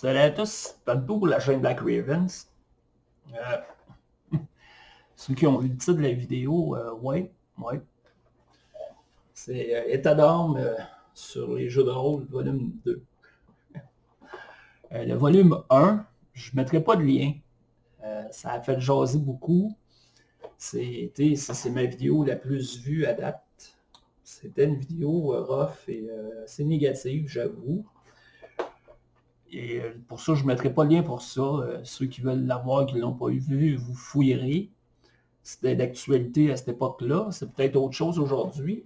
Salut à tous, Tantôt pour la chaîne Black Ravens. Ceux qui ont vu le titre de la vidéo, ouais. C'est État d'âme sur les jeux de rôle, volume 2. Le volume 1, je ne mettrai pas de lien. Ça a fait jaser beaucoup. C'est ma vidéo la plus vue à date. C'était une vidéo rough et assez négative, j'avoue. Et pour ça, je ne mettrai pas de lien pour ça. Ceux qui veulent l'avoir, qui ne l'ont pas vu, vous fouillerez. C'était d'actualité à cette époque-là. C'est peut-être autre chose aujourd'hui.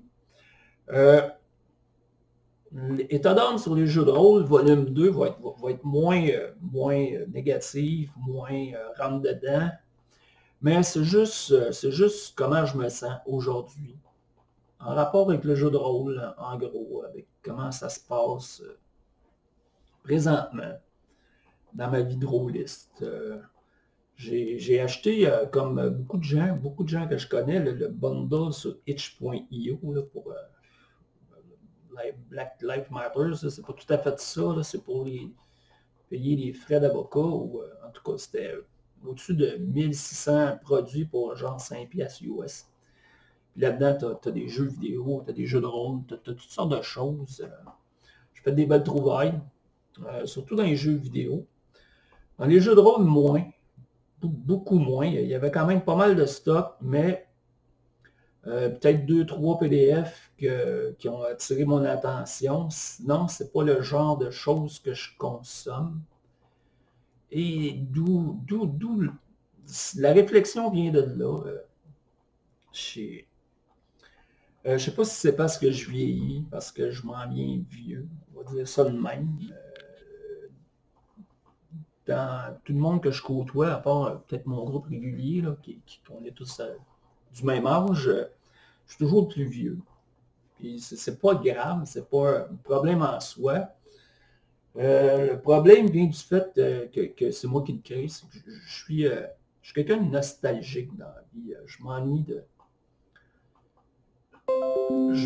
État d'âme sur les jeux de rôle, volume 2, va être moins négatif, moins rentre-dedans. Mais c'est juste comment je me sens aujourd'hui. En rapport avec le jeu de rôle, en gros, avec comment ça se passe présentement dans ma vie de rôliste. J'ai acheté, comme beaucoup de gens que je connais, le bundle sur itch.io pour Black Lives Matter. C'est pas tout à fait ça. C'est pour payer les frais d'avocat. Ou en tout cas, c'était au-dessus de 1600 produits pour genre 5$ US. Puis là-dedans, tu as des jeux vidéo, tu as des jeux de rôle, tu as toutes sortes de choses. Je fais des belles trouvailles, surtout dans les jeux vidéo. Dans les jeux de rôle, moins. Beaucoup moins. Il y avait quand même pas mal de stock, mais peut-être 2-3 PDF qui ont attiré mon attention. Sinon, c'est pas le genre de choses que je consomme. Et d'où la réflexion vient de là. Je ne sais pas si c'est parce que je vieillis, parce que je m'en viens vieux. On va dire ça de même. Dans tout le monde que je côtoie, à part peut-être mon groupe régulier, là, qu'on est tous du même âge, je suis toujours le plus vieux. Puis c'est pas grave, c'est pas un problème en soi. Le problème vient du fait que c'est moi qui le crée. C'est que je suis quelqu'un de nostalgique dans la vie. Je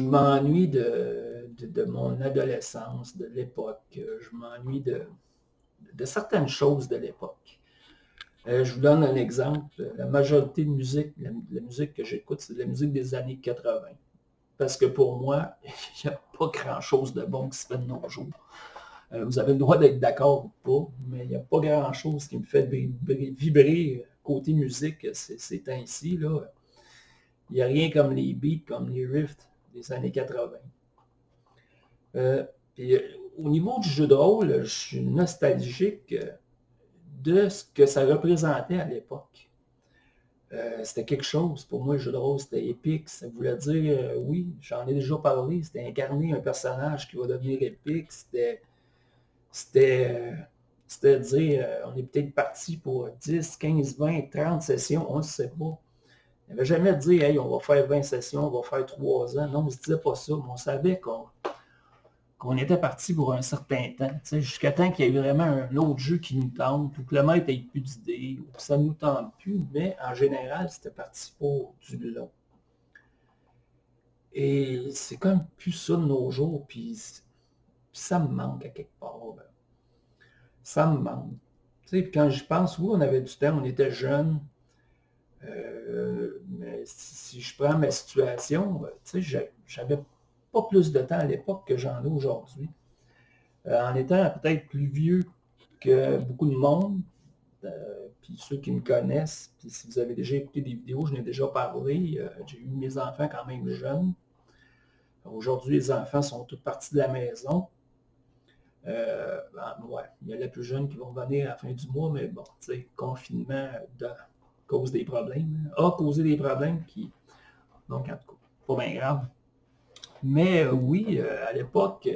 m'ennuie de mon adolescence, de l'époque. Je m'ennuie de certaines choses de l'époque. Je vous donne un exemple. La majorité de musique, la musique que j'écoute, c'est de la musique des années 80. Parce que pour moi, il n'y a pas grand-chose de bon qui se fait de nos jours. Vous avez le droit d'être d'accord ou pas, mais il n'y a pas grand-chose qui me fait vibrer côté musique ces temps-ci. Il n'y a rien comme les beats, comme les riffs des années 80. Puis, au niveau du jeu de rôle, je suis nostalgique de ce que ça représentait à l'époque. C'était quelque chose. Pour moi, le jeu de rôle, c'était épique. Ça voulait dire, oui, j'en ai déjà parlé, c'était incarner un personnage qui va devenir épique. C'était dire, on est peut-être parti pour 10, 15, 20, 30 sessions, on ne sait pas. On n'avait jamais dit, hey, on va faire 20 sessions, on va faire 3 ans. Non, on ne se disait pas ça, mais on savait qu'on était parti pour un certain temps, jusqu'à temps qu'il y ait vraiment un autre jeu qui nous tente, ou que le maître ait plus d'idées, ou que ça ne nous tente plus, mais en général, c'était parti pour du long. Et c'est comme plus ça de nos jours, puis ça me manque à quelque part. Ça me manque. Quand j'y pense, oui, on avait du temps, on était jeunes, mais si je prends ma situation, j'avais pas plus de temps à l'époque que j'en ai aujourd'hui. En étant peut-être plus vieux que beaucoup de monde, puis ceux qui me connaissent, puis si vous avez déjà écouté des vidéos, je n'ai déjà parlé, j'ai eu mes enfants quand même jeunes. Aujourd'hui, les enfants sont tous partis de la maison. Ouais, il y a les plus jeunes qui vont venir à la fin du mois, mais bon, confinement cause des problèmes, a causé des problèmes qui, donc en tout cas, pas bien grave. Mais oui, à l'époque,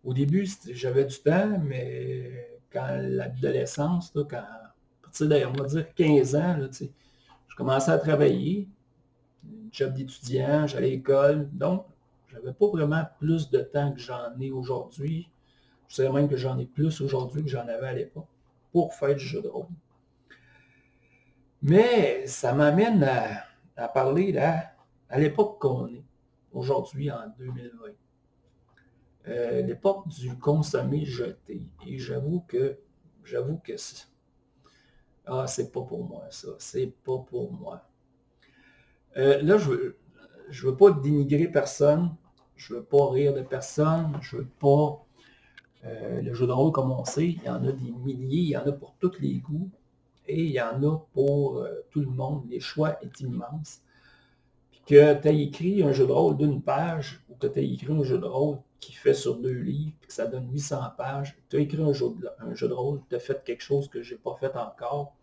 au début, j'avais du temps, mais quand l'adolescence, à partir de, on va dire, 15 ans, je commençais à travailler, job d'étudiant, j'allais à l'école, donc j'avais pas vraiment plus de temps que j'en ai aujourd'hui. Je dirais même que j'en ai plus aujourd'hui que j'en avais à l'époque pour faire du jeu de rôle. Mais ça m'amène à parler là, à l'époque qu'on est, aujourd'hui en 2020. l'époque du consommé jeté. Et j'avoue que c'est pas pour moi, ça. C'est pas pour moi. Là, je veux pas dénigrer personne. Je veux pas rire de personne. Je veux pas... le jeu de rôle, comme on sait, il y en a des milliers, il y en a pour tous les goûts. Et il y en a pour tout le monde. Les choix est immense. Puis que tu as écrit un jeu de rôle d'une page, ou que tu as écrit un jeu de rôle qui fait sur 2 livres, puis que ça donne 800 pages, tu as écrit un jeu de rôle, tu as fait quelque chose que je n'ai pas fait encore,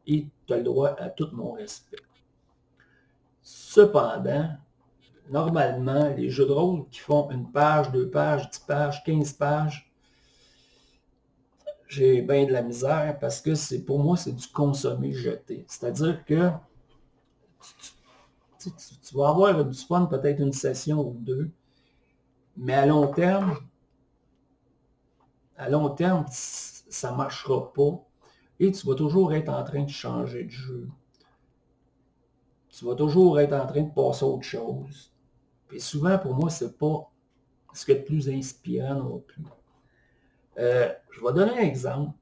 et tu as le droit à tout mon respect. Cependant, normalement, les jeux de rôle qui font une page, 2 pages, 10 pages, 15 pages, j'ai bien de la misère parce que pour moi, c'est du consommer jeté. C'est-à-dire que tu vas avoir du fun, peut-être une session ou deux, mais à long terme, ça ne marchera pas et tu vas toujours être en train de changer de jeu. Tu vas toujours être en train de passer à autre chose. Et souvent, pour moi, c'est pas ce qui est le plus inspirant non plus. Je vais donner un exemple.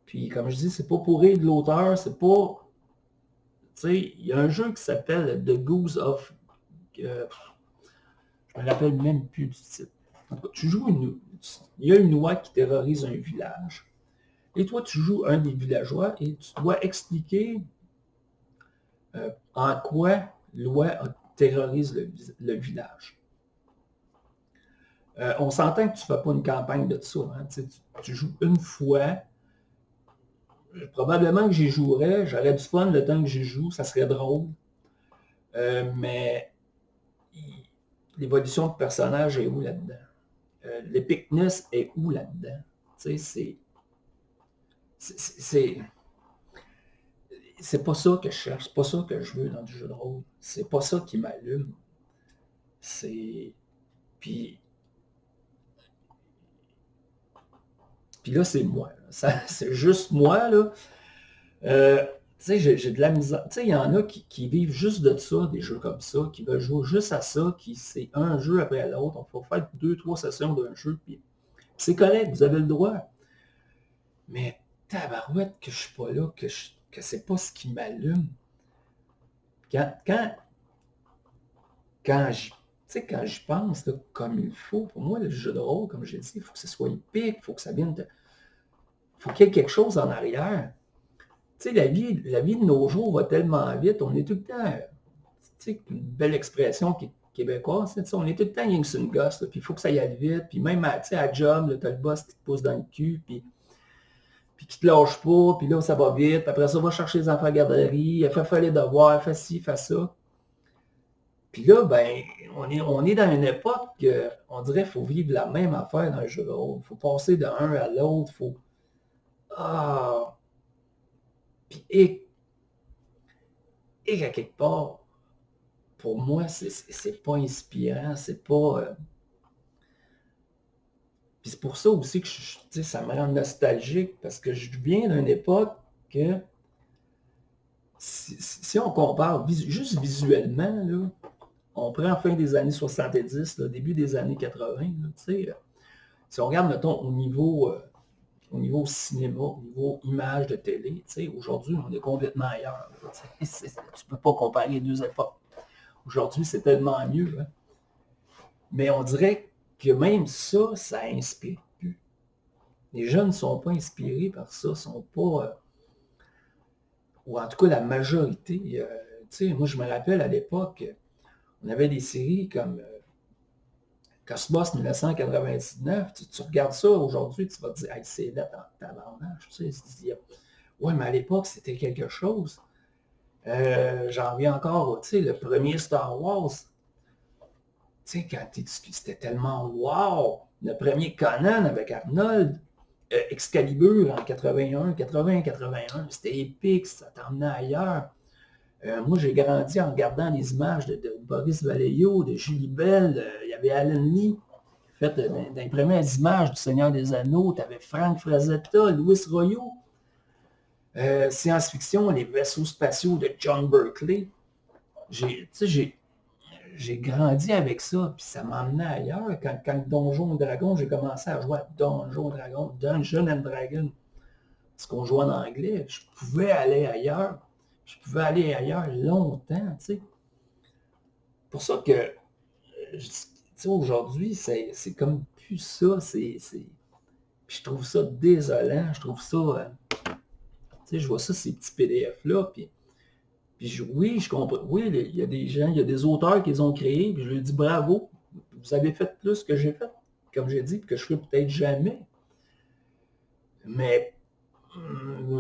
Puis, comme je dis, c'est pas pour rire de l'auteur, c'est pas... Tu sais, il y a un jeu qui s'appelle The Goose of... je me rappelle même plus du titre. En tout cas, il y a une oie qui terrorise un village. Et toi, tu joues un des villageois et tu dois expliquer en quoi l'oie terrorise le village. On s'entend que tu ne fais pas une campagne de ça. Hein, tu joues une fois. Probablement que j'y jouerais, j'aurais du fun le temps que j'y joue, ça serait drôle. Mais l'évolution de personnage est où là-dedans? L'épicness est où là-dedans? Tu sais, c'est pas ça que je cherche, c'est pas ça que je veux dans du jeu de rôle. C'est pas ça qui m'allume. Puis là, c'est moi. C'est juste moi, là. Tu sais, j'ai de la misère. Tu sais, il y en a qui vivent juste de ça, des jeux comme ça, qui veulent jouer juste à ça, qui c'est un jeu après l'autre. On peut faire 2-3 sessions d'un jeu, puis c'est correct, vous avez le droit. Mais tabarouette que je suis pas là, que c'est pas ce qui m'allume. Quand j'y pense là, comme il faut, pour moi, le jeu de rôle, comme j'ai dit, il faut que ce soit épique, il faut que ça vienne de... faut qu'il y ait quelque chose en arrière. Tu sais, la vie de nos jours va tellement vite, on est tout le temps, tu sais, une belle expression québécoise, on est tout le temps rien que sur une gosse, puis il faut que ça y aille vite, puis même à job, tu as le boss qui te pousse dans le cul, puis qui te lâche pas, puis là, ça va vite, puis après ça, va chercher les enfants à la garderie, elle fait les devoirs, elle fait ci, fait ça. Puis là, ben, on est dans une époque on dirait qu'il faut vivre la même affaire dans le jeu de rôle. Il faut passer d'un à l'autre, il faut... Ah! Puis, et à quelque part, pour moi, c'est pas inspirant, c'est pas... Puis c'est pour ça aussi que ça me rend nostalgique, parce que je viens d'une époque que, si on compare juste visuellement, là, on prend la fin des années 70, là, début des années 80, là, si on regarde, mettons, au niveau cinéma, au niveau image de télé, aujourd'hui, on est complètement ailleurs. Tu ne peux pas comparer les deux époques. Aujourd'hui, c'est tellement mieux. Hein? Mais on dirait que même ça inspire plus. Les jeunes ne sont pas inspirés par ça, sont pas... ou en tout cas, la majorité. Moi, je me rappelle à l'époque, on avait des séries comme Cosmos 1999. Tu regardes ça aujourd'hui, tu vas te dire, hey, c'est là en tabarnage. Ouais, mais à l'époque, c'était quelque chose. J'en reviens encore, le premier Star Wars. Quand c'était tellement wow. Le premier Conan avec Arnold, Excalibur en 80-81, c'était épique, ça t'emmenait ailleurs. Moi, j'ai grandi en regardant les images de Boris Vallejo, de Julie Bell, il y avait Alan Lee, fait dans les premières images du Seigneur des Anneaux, tu avais Frank Frazetta, Louis Royo, science-fiction, les vaisseaux spatiaux de John Berkeley. j'ai grandi avec ça, puis ça m'emmenait ailleurs. Quand Donjon Dragon, j'ai commencé à jouer à Donjon Dragon, Dungeon and Dragon, parce qu'on jouait en anglais, je pouvais aller ailleurs. Je pouvais aller ailleurs longtemps, tu sais. Pour ça que, tu sais, aujourd'hui, c'est comme plus ça, puis je trouve ça désolant, je trouve ça, tu sais, je vois ça, ces petits PDF-là, puis oui, je comprends. Oui, il y a des gens, il y a des auteurs qui les ont créés, puis je leur dis bravo, vous avez fait plus que j'ai fait, comme j'ai dit, que je ferai peut-être jamais. Mais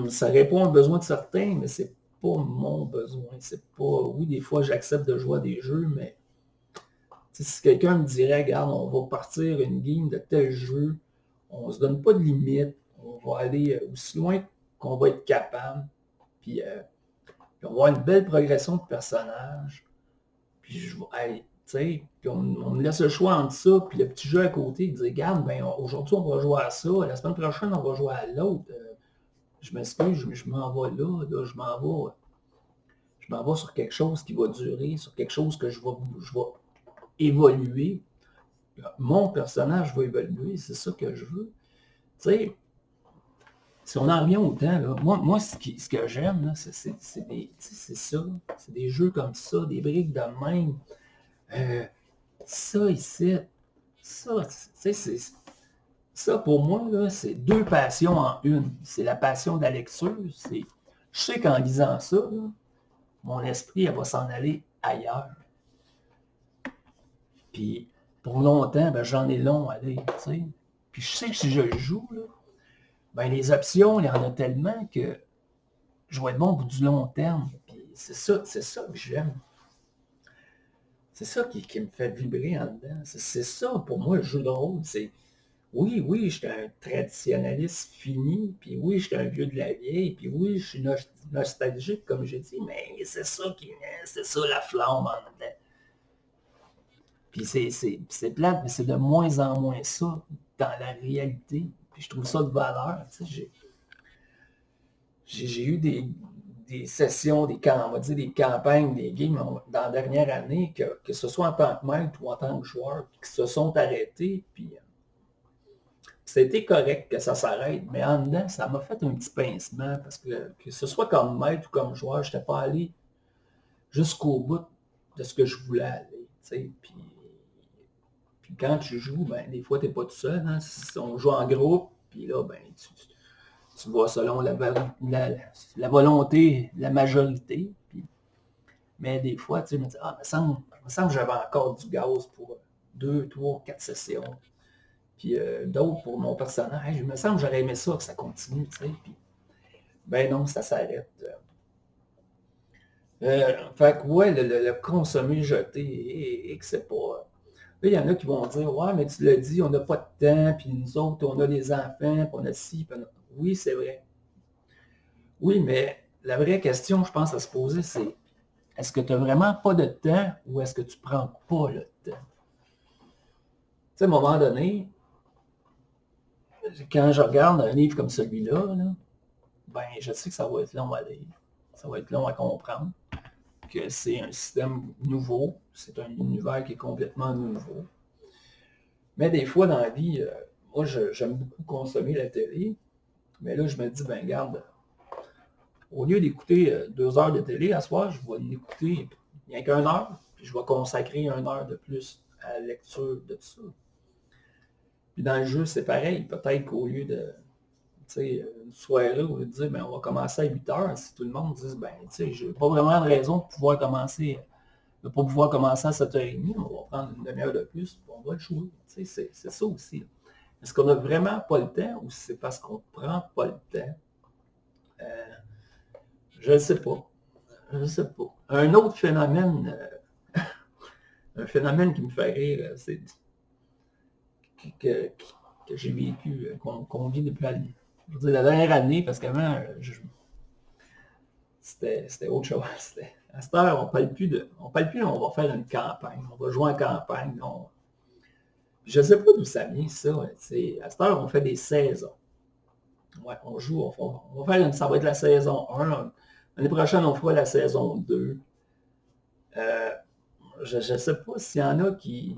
ça répond à un besoin de certains, mais c'est pas mon besoin. C'est pas. Oui, des fois, j'accepte de jouer à des jeux, mais si quelqu'un me dirait, regarde, on va partir une game de tel jeu, on se donne pas de limite, on va aller aussi loin qu'on va être capable, puis on va avoir une belle progression de personnage, puis je vais aller, tu sais, puis on me laisse le choix entre ça, puis le petit jeu à côté, il dit, regarde, ben, aujourd'hui on va jouer à ça, la semaine prochaine on va jouer à l'autre. Je m'excuse, je m'en vais là, je m'en vais sur quelque chose qui va durer, sur quelque chose que je vais évoluer. Mon personnage va évoluer, c'est ça que je veux. Tu sais, si on en revient au temps, là, moi ce que j'aime, c'est ça. C'est des jeux comme ça, des briques de même. Ça ici, ça, tu sais, ça pour moi, là, c'est deux passions en une. C'est la passion de la lecture. Je sais qu'en lisant ça, là, mon esprit, elle va s'en aller ailleurs. Puis pour longtemps, ben, j'en ai long à lire, tu sais. Puis je sais que si je le joue, là, ben, les options, il y en a tellement que je vais être bon au bout du long terme. Puis c'est ça que j'aime. C'est ça qui me fait vibrer en dedans. C'est ça, pour moi, le jeu de rôle. Oui, je suis un traditionnaliste fini, puis oui, je suis un vieux de la vieille, puis oui, je suis nostalgique, comme j'ai dit, mais c'est ça la flamme en dedans. Puis c'est plate, mais c'est de moins en moins ça dans la réalité. Puis je trouve ça de valeur. Tu sais, j'ai eu des sessions, on va dire des campagnes, des games dans la dernière année, que ce soit en tant que maître ou en tant que joueur, qui se sont arrêtés, puis c'était correct que ça s'arrête, mais en dedans, ça m'a fait un petit pincement, parce que ce soit comme maître ou comme joueur, je n'étais pas allé jusqu'au bout de ce que je voulais aller. Tu sais, puis quand tu joues, ben, des fois, tu n'es pas tout seul. Hein. On joue en groupe, puis là, ben, tu vas selon la volonté de la majorité. Mais des fois, tu sais, je me dis, ah, il me semble que j'avais encore du gaz pour 2, 3, 4 sessions. Puis d'autres pour mon personnage. Il me semble que j'aurais aimé ça, que ça continue, tu sais. Puis, ben non, ça s'arrête. Fait que ouais, le consommer jeté, et que c'est pas. Là, il y en a qui vont dire, ouais, mais tu l'as dit, on n'a pas de temps, puis nous autres, on a les enfants, puis on a ci, puis on a... Oui, c'est vrai. Oui, mais la vraie question, je pense, à se poser, c'est est-ce que tu n'as vraiment pas de temps ou est-ce que tu ne prends pas le temps? Tu sais, à un moment donné, quand je regarde un livre comme celui-là, là, ben, je sais que ça va être long à lire. Ça va être long à comprendre. Que c'est un système nouveau. C'est un univers qui est complètement nouveau. Mais des fois, dans la vie, moi, j'aime beaucoup consommer la télé. Mais là, je me dis, ben, regarde, au lieu d'écouter 2 heures de télé à soir, je vais l'écouter rien qu'une heure, puis je vais consacrer 1 heure de plus à la lecture de tout ça. Puis dans le jeu, c'est pareil. Peut-être qu'au lieu de, tu sais, une soirée, au lieu de dire, ben, on va commencer à 8 heures, si tout le monde dit, ben, tu sais, j'ai pas vraiment de raison de pouvoir commencer, de pas pouvoir commencer à 7h30, on va prendre une demi-heure de plus, puis on va le jouer. Tu sais, c'est ça aussi. Est-ce qu'on n'a vraiment pas le temps ou c'est parce qu'on ne prend pas le temps? Je ne sais pas. Je ne sais pas. Un autre phénomène, un phénomène qui me fait rire, c'est que, que j'ai vécu, qu'on vit depuis la dernière année, parce qu'avant, c'était autre chose. À cette heure, on ne parle plus, on va faire une campagne, on va jouer en campagne. Je ne sais pas d'où ça vient, ça. À cette heure, on fait des saisons. Ouais, on joue, on va faire ça va être la saison 1. L'année prochaine, on fera la saison 2. Je ne sais pas s'il y en a qui...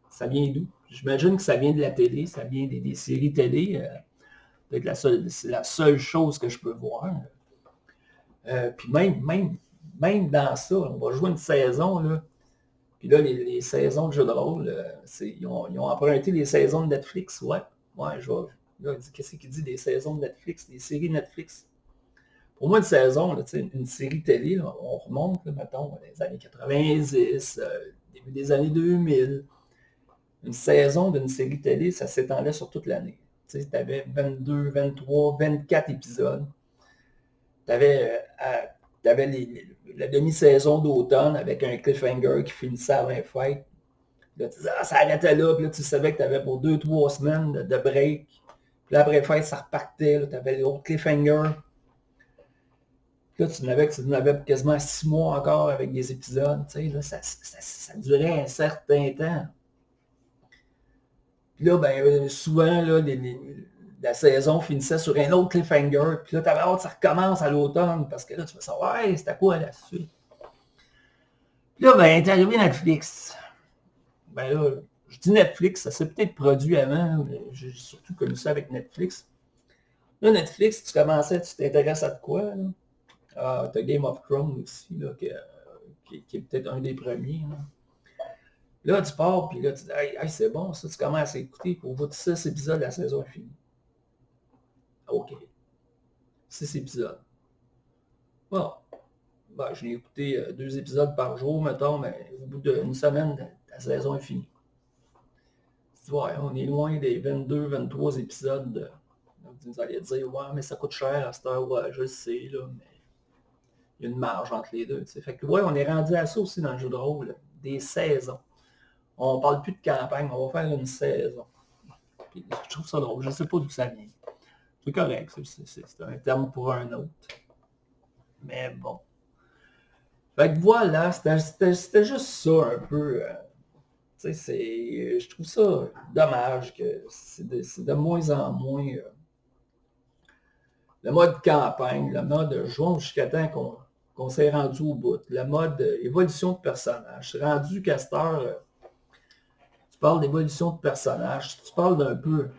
Ça vient d'où? J'imagine que ça vient de la télé, ça vient des séries télé. Peut-être c'est la seule chose que je peux voir. Puis même dans ça, on va jouer une saison, là. Puis là, les saisons de jeux de rôle, ils ont emprunté les saisons de Netflix. Ouais, ouais, je vois. Là, qu'est-ce qu'il dit des saisons de Netflix, des séries Netflix? Pour moi, une saison, là, une série télé, là, on remonte, là, mettons, dans les années 90, début des années 2000. Une saison d'une série télé, ça s'étendait sur toute l'année. Tu avais 22, 23, 24 épisodes. Tu avais, la demi-saison d'automne avec un cliffhanger qui finissait à 20 fêtes. Là, tu disais, ah, ça arrêtait là, puis là, tu savais que tu avais pour 2-3 semaines de break. Puis là, après fête, ça repartait. Tu avais l'autre cliffhanger. Là, tu n'avais pour quasiment 6 mois encore avec des épisodes. Tu sais, là, ça durait un certain temps. Puis là, ben, souvent, là, la saison finissait sur un autre cliffhanger. Puis là, tu avais hâte que ça recommence à l'automne. Parce que là, tu vas savoir, ouais, c'était quoi la suite? Puis là, ben, t'es arrivé Netflix. Ben là, je dis Netflix, ça s'est peut-être produit avant, mais j'ai surtout connu ça avec Netflix. Là, Netflix, tu commençais, tu t'intéresses à de quoi, là? Ah, t'as Game of Thrones aussi, là, qui est peut-être un des premiers. Là, tu pars, puis là, tu dis, hey, c'est bon, ça, tu commences à écouter. Pour bout de 6 épisodes, la saison est finie. OK. 6 épisodes. Bon. Ben, je l'ai écouté 2 épisodes par jour, mettons, mais au bout d'une semaine, la saison est finie. Tu vois, on est loin des 22, 23 épisodes. Donc, vous allez dire, ouais, mais ça coûte cher à cette heure, ouais, je le sais, là, mais il y a une marge entre les deux. T'sais. Fait que, ouais, on est rendu à ça aussi dans le jeu de rôle, là, des saisons. On parle plus de campagne, on va faire une saison. Puis, je trouve ça drôle, je sais pas d'où ça vient. C'est correct, c'est un terme pour un autre. Mais bon. Fait que voilà, c'était juste ça un peu. Je trouve ça dommage que c'est de moins en moins le mode campagne, le mode jouons jusqu'à temps qu'on s'est rendu au bout, le mode évolution de personnage. C'est rendu qu'à cette heure, tu parles d'évolution de personnage, tu parles d'un peu,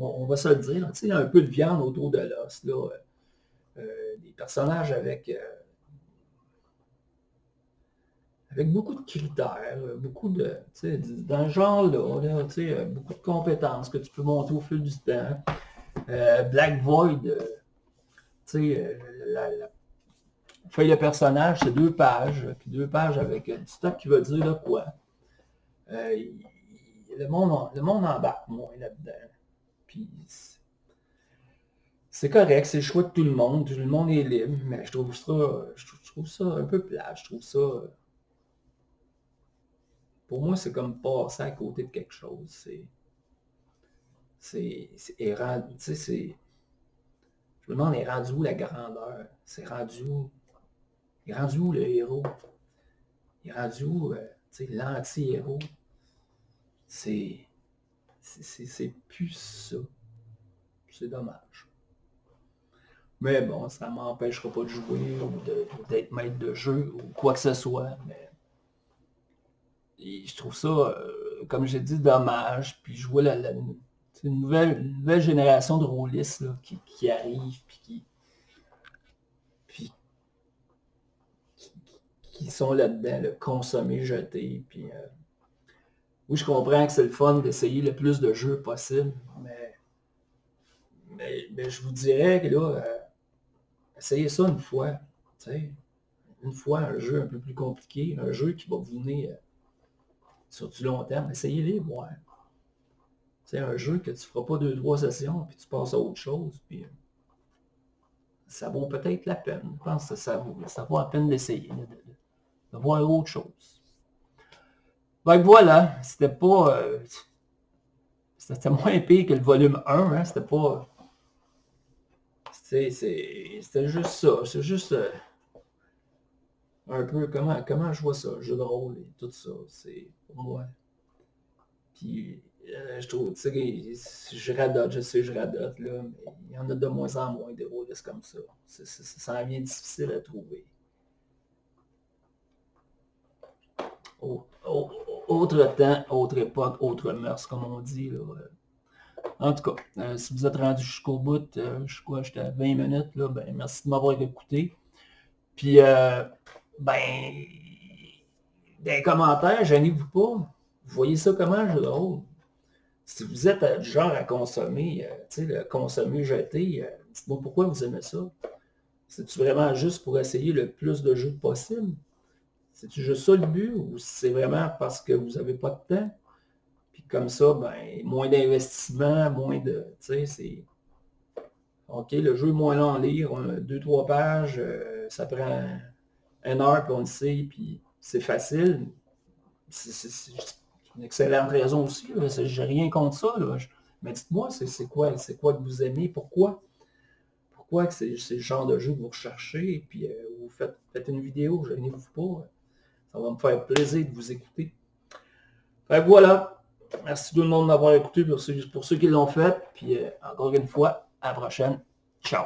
on va se le dire, un peu de viande autour de l'os, des personnages avec beaucoup de critères, beaucoup de, dans le genre là, beaucoup de compétences que tu peux monter au fil du temps. Black Void, la feuille de personnage, c'est 2 pages, puis 2 pages avec du stock qui veut dire là, quoi. Le monde embarque moins là-dedans. Puis c'est correct, c'est le choix de tout le monde est libre, mais je trouve ça un peu plat, je trouve ça... Pour moi, c'est comme passer à côté de quelque chose. Je me demande, est rendu où la grandeur? C'est rendu où? Il est rendu où le héros? Il est rendu où l'anti-héros? C'est plus ça. C'est dommage. Mais bon, ça ne m'empêchera pas de jouer ou d'être maître de jeu ou quoi que ce soit. Mais je trouve ça, comme j'ai dit, dommage. Puis je vois une nouvelle génération de rôlistes là, qui arrive puis qui sont là-dedans, le consommer, jeter. Puis, oui, je comprends que c'est le fun d'essayer le plus de jeux possible, mais je vous dirais que là, essayez ça une fois. Une fois, un jeu un peu plus compliqué, un jeu qui va vous venir sur du long terme, essayez-les, voir. C'est un jeu que tu ne feras pas 2-3 sessions, puis tu passes à autre chose, puis ça vaut peut-être la peine. Je pense que ça vaut la peine d'essayer, de voir autre chose. Donc voilà, c'était pas... c'était moins pire que le volume 1, hein, c'était pas... C'était juste ça, c'est juste un peu comment je vois ça, jeu de rôle et tout ça, c'est pour moi. Puis je trouve, tu sais, je sais, je radote, là, mais il y en a de moins en moins des rôlistes comme ça. Ça en vient difficile à trouver. Autre temps, autre époque, autre mœurs, comme on dit. Là. En tout cas, si vous êtes rendu jusqu'au bout, j'étais à 20 minutes, là, ben, merci de m'avoir écouté. Puis, ben, dans les commentaires, gênez-vous pas. Vous voyez ça comment, jeu de rôle? Si vous êtes du genre à consommer, tu sais, le consommer, jeter, dites-moi pourquoi vous aimez ça. C'est-tu vraiment juste pour essayer le plus de jeux possible? C'est-tu juste ça le but ou c'est vraiment parce que vous n'avez pas de temps? Puis comme ça, ben, moins d'investissement, moins de... Tu sais, c'est... OK, le jeu est moins long à lire, 2-3 pages, ça prend 1 heure, puis on le sait, puis c'est facile. C'est une excellente raison aussi. J'ai rien contre ça. Là. Mais dites-moi, c'est quoi que vous aimez? Pourquoi? Pourquoi que c'est le genre de jeu que vous recherchez? Et puis vous faites une vidéo, je gênez-vous pas. Ça va me faire plaisir de vous écouter. Fait que voilà. Merci tout le monde d'avoir écouté pour ceux qui l'ont fait. Puis encore une fois, à la prochaine. Ciao.